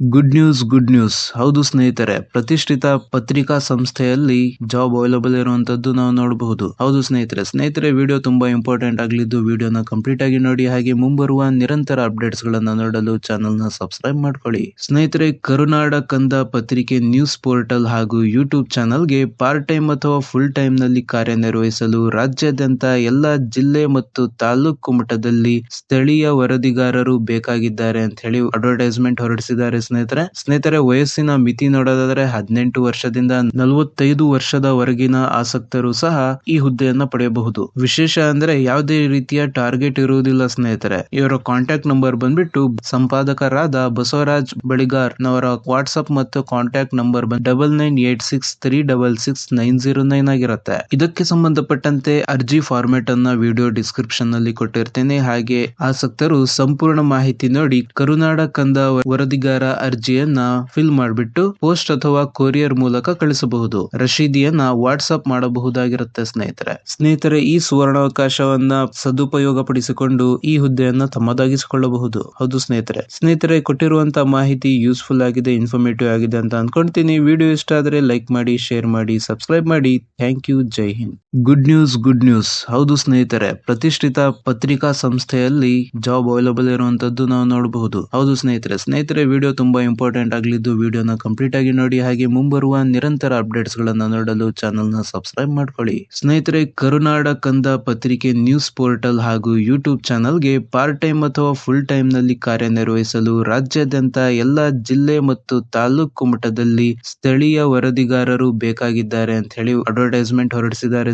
Good news. ಹೌದು ಸ್ನೇಹಿತರೆ, ಪ್ರತಿಷ್ಠಿತ ಪತ್ರಿಕಾ ಸಂಸ್ಥೆಯಲ್ಲಿ ಜಾಬ್ ಅವೈಲಬಲ್ ಇರುವಂತದ್ದು ನಾವು ನೋಡಬಹುದು. ಹೌದು ಸ್ನೇಹಿತರೆ ವಿಡಿಯೋ ತುಂಬಾ ಇಂಪಾರ್ಟೆಂಟ್ ಆಗಲಿದ್ದು ವಿಡಿಯೋನ ಕಂಪ್ಲೀಟ್ ಆಗಿ ನೋಡಿ. ಹಾಗೆ ಮುಂಬರುವ ನಿರಂತರ ಅಪ್ಡೇಟ್ಸ್ ಗಳನ್ನ ನೋಡಲು ಚಾನೆಲ್ ನ ಸಬ್ಸ್ಕ್ರೈಬ್ ಮಾಡ್ಕೊಳ್ಳಿ. ಸ್ನೇಹಿತರೆ, ಕರುನಾಡ ಕಂದ ಪತ್ರಿಕೆ ನ್ಯೂಸ್ ಪೋರ್ಟಲ್ ಹಾಗೂ ಯೂಟ್ಯೂಬ್ ಚಾನೆಲ್ಗೆ ಪಾರ್ಟ್ ಟೈಮ್ ಅಥವಾ ಫುಲ್ ಟೈಮ್ ನಲ್ಲಿ ಕಾರ್ಯನಿರ್ವಹಿಸಲು ರಾಜ್ಯಾದ್ಯಂತ ಎಲ್ಲಾ ಜಿಲ್ಲೆ ಮತ್ತು ತಾಲೂಕು ಮಟ್ಟದಲ್ಲಿ ಸ್ಥಳೀಯ ವರದಿಗಾರರು ಬೇಕಾಗಿದ್ದಾರೆ ಅಂತ ಹೇಳಿ ಅಡ್ವರ್ಟೈಸ್ಮೆಂಟ್ ಹೊರಡಿಸಿದ್ದಾರೆ. ಸ್ನೇಹಿತರೆ ವಯಸ್ಸಿನ ಮಿತಿ ನೋಡೋದಾದ್ರೆ 18 ವರ್ಷದಿಂದ 45 ವರ್ಷದವರೆಗಿನ ಆಸಕ್ತರು ಸಹ ಈ ಹುದ್ದೆಯನ್ನ ಪಡೆಯಬಹುದು. ವಿಶೇಷ ಅಂದ್ರೆ ಯಾವುದೇ ರೀತಿಯ ಟಾರ್ಗೆಟ್ ಇರುವುದಿಲ್ಲ ಸ್ನೇಹಿತರೆ. ಇವರ ಕಾಂಟ್ಯಾಕ್ಟ್ ನಂಬರ್ ಬಂದ್ಬಿಟ್ಟು ಸಂಪಾದಕರಾದ ಬಸವರಾಜ್ ಬಳಿಗಾರ್ ನವರ ವಾಟ್ಸ್ಆಪ್ ಮತ್ತು ಕಾಂಟ್ಯಾಕ್ಟ್ ನಂಬರ್ 9986366909 ಆಗಿರುತ್ತೆ. ಇದಕ್ಕೆ ಸಂಬಂಧಪಟ್ಟಂತೆ ಅರ್ಜಿ ಫಾರ್ಮೆಟ್ ಅನ್ನ ವಿಡಿಯೋ ಡಿಸ್ಕ್ರಿಪ್ಷನ್ ನಲ್ಲಿ ಕೊಟ್ಟಿರ್ತೇನೆ. ಹಾಗೆ ಆಸಕ್ತರು ಸಂಪೂರ್ಣ ಮಾಹಿತಿ ನೋಡಿ ಕರುನಾಡ ಕಂದ ವರದಿಗಾರ ಅರ್ಜಿಯನ್ನ ಫಿಲ್ ಮಾಡಿಬಿಟ್ಟು ಪೋಸ್ಟ್ ಅಥವಾ ಕೊರಿಯರ್ ಮೂಲಕ ಕಳಿಸಬಹುದು. ರಶೀದಿಯನ್ನ ವಾಟ್ಸ್ಆಪ್ ಮಾಡಬಹುದಾಗಿರುತ್ತೆ ಸ್ನೇಹಿತರೆ ಈ ಸುವರ್ಣಾವಕಾಶವನ್ನ ಸದುಪಯೋಗ ಪಡಿಸಿಕೊಂಡು ಈ ಹುದ್ದೆಯನ್ನ ತಮ್ಮದಾಗಿಸಿಕೊಳ್ಳಬಹುದು. ಹೌದು ಸ್ನೇಹಿತರೆ ಕೊಟ್ಟಿರುವಂತಹ ಮಾಹಿತಿ ಯೂಸ್ಫುಲ್ ಆಗಿದೆ, ಇನ್ಫಾರ್ಮೇಟಿವ್ ಆಗಿದೆ ಅಂತ ಅನ್ಕೊಂತೀನಿ. ವಿಡಿಯೋ ಇಷ್ಟ ಆದ್ರೆ ಲೈಕ್ ಮಾಡಿ, ಶೇರ್ ಮಾಡಿ, ಸಬ್ಸ್ಕ್ರೈಬ್ ಮಾಡಿ. Thank you. ಜೈ ಹಿಂದ್. Good news. ಹೌದು ಸ್ನೇಹಿತರೆ, ಪ್ರತಿಷ್ಠಿತ ಪತ್ರಿಕಾ ಸಂಸ್ಥೆಯಲ್ಲಿ ಜಾಬ್ ಅವೈಲಬಲ್ ಇರುವಂತದ್ದು ನಾವು ನೋಡಬಹುದು. ಹೌದು ಸ್ನೇಹಿತರೆ ವಿಡಿಯೋ ತುಂಬಾ ಇಂಪಾರ್ಟೆಂಟ್ ಆಗಲಿದ್ದು ವಿಡಿಯೋನ ಕಂಪ್ಲೀಟ್ ಆಗಿ ನೋಡಿ. ಹಾಗೆ ಮುಂಬರುವ ನಿರಂತರ ಅಪ್ಡೇಟ್ಸ್ ಗಳನ್ನ ನೋಡಲು ಚಾನೆಲ್ ನ ಸಬ್ಸ್ಕ್ರೈಬ್ ಮಾಡ್ಕೊಳ್ಳಿ. ಸ್ನೇಹಿತರೆ, ಕರುನಾಡ ಕಂದ ಪತ್ರಿಕೆ ನ್ಯೂಸ್ ಪೋರ್ಟಲ್ ಹಾಗೂ ಯೂಟ್ಯೂಬ್ ಚಾನೆಲ್ಗೆ ಪಾರ್ಟ್ ಟೈಮ್ ಅಥವಾ ಫುಲ್ ಟೈಮ್ ನಲ್ಲಿ ಕಾರ್ಯನಿರ್ವಹಿಸಲು ರಾಜ್ಯಾದ್ಯಂತ ಎಲ್ಲಾ ಜಿಲ್ಲೆ ಮತ್ತು ತಾಲೂಕು ಮಟ್ಟದಲ್ಲಿ ಸ್ಥಳೀಯ ವರದಿಗಾರರು ಬೇಕಾಗಿದ್ದಾರೆ ಅಂತ ಹೇಳಿ ಅಡ್ವರ್ಟೈಸ್ಮೆಂಟ್ ಹೊರಡಿಸಿದ್ದಾರೆ.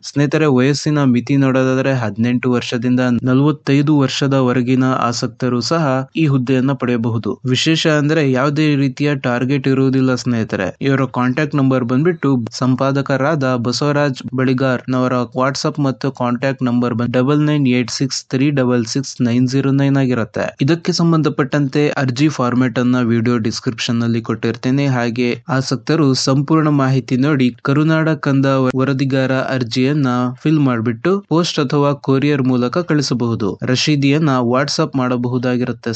ಸ್ನೇಹಿತರೆ ವಯಸ್ಸಿನ ಮಿತಿ ನೋಡೋದಾದ್ರೆ 18 ವರ್ಷದಿಂದ 45 ವರ್ಷದವರೆಗಿನ ಆಸಕ್ತರು ಸಹ ಈ ಹುದ್ದೆಯನ್ನ ಪಡೆಯಬಹುದು. ವಿಶೇಷ ಅಂದ್ರೆ ಯಾವುದೇ ರೀತಿಯ ಟಾರ್ಗೆಟ್ ಇರುವುದಿಲ್ಲ ಸ್ನೇಹಿತರೆ. ಇವರ ಕಾಂಟ್ಯಾಕ್ಟ್ ನಂಬರ್ ಬಂದ್ಬಿಟ್ಟು ಸಂಪಾದಕರಾದ ಬಸವರಾಜ್ ಬಳಿಗಾರ್ ನವರ ವಾಟ್ಸ್ಆಪ್ ಮತ್ತು ಕಾಂಟ್ಯಾಕ್ಟ್ ನಂಬರ್ 9986366909 ಆಗಿರುತ್ತೆ. ಇದಕ್ಕೆ ಸಂಬಂಧಪಟ್ಟಂತೆ ಅರ್ಜಿ ಫಾರ್ಮೆಟ್ ಅನ್ನ ವಿಡಿಯೋ ಡಿಸ್ಕ್ರಿಪ್ಷನ್ ನಲ್ಲಿ ಕೊಟ್ಟಿರ್ತೇನೆ. ಹಾಗೆ ಆಸಕ್ತರು ಸಂಪೂರ್ಣ ಮಾಹಿತಿ ನೋಡಿ ಕರುನಾಡ ಕಂದ ವರದಿಗಾರ ಅರ್ಜಿಯನ್ನ ಫಿಲ್ ಮಾಡಿಬಿಟ್ಟು ಪೋಸ್ಟ್ ಅಥವಾ ಕೊರಿಯರ್ ಮೂಲಕ ಕಳಿಸಬಹುದು. ರಶೀದಿಯನ್ನ ವಾಟ್ಸ್ಆಪ್ ಮಾಡಬಹುದಾಗಿರುತ್ತೆ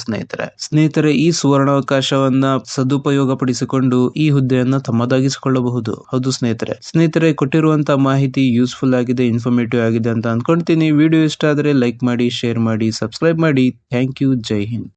ಸ್ನೇಹಿತರೆ ಈ ಸುವರ್ಣಾವಕಾಶವನ್ನ ಸದುಪಯೋಗ ಪಡಿಸಿಕೊಂಡು ಈ ಹುದ್ದೆಯನ್ನ ತಮ್ಮದಾಗಿಸಿಕೊಳ್ಳಬಹುದು. ಹೌದು ಸ್ನೇಹಿತರೆ ಕೊಟ್ಟಿರುವಂತಹ ಮಾಹಿತಿ ಯೂಸ್ಫುಲ್ ಆಗಿದೆ, ಇನ್ಫಾರ್ಮೇಟಿವ್ ಆಗಿದೆ ಅಂತ ಅನ್ಕೊಂತೀನಿ. ವಿಡಿಯೋ ಇಷ್ಟ ಆದ್ರೆ ಲೈಕ್ ಮಾಡಿ, ಶೇರ್ ಮಾಡಿ, ಸಬ್ಸ್ಕ್ರೈಬ್ ಮಾಡಿ. Thank you. ಜೈ ಹಿಂದ್.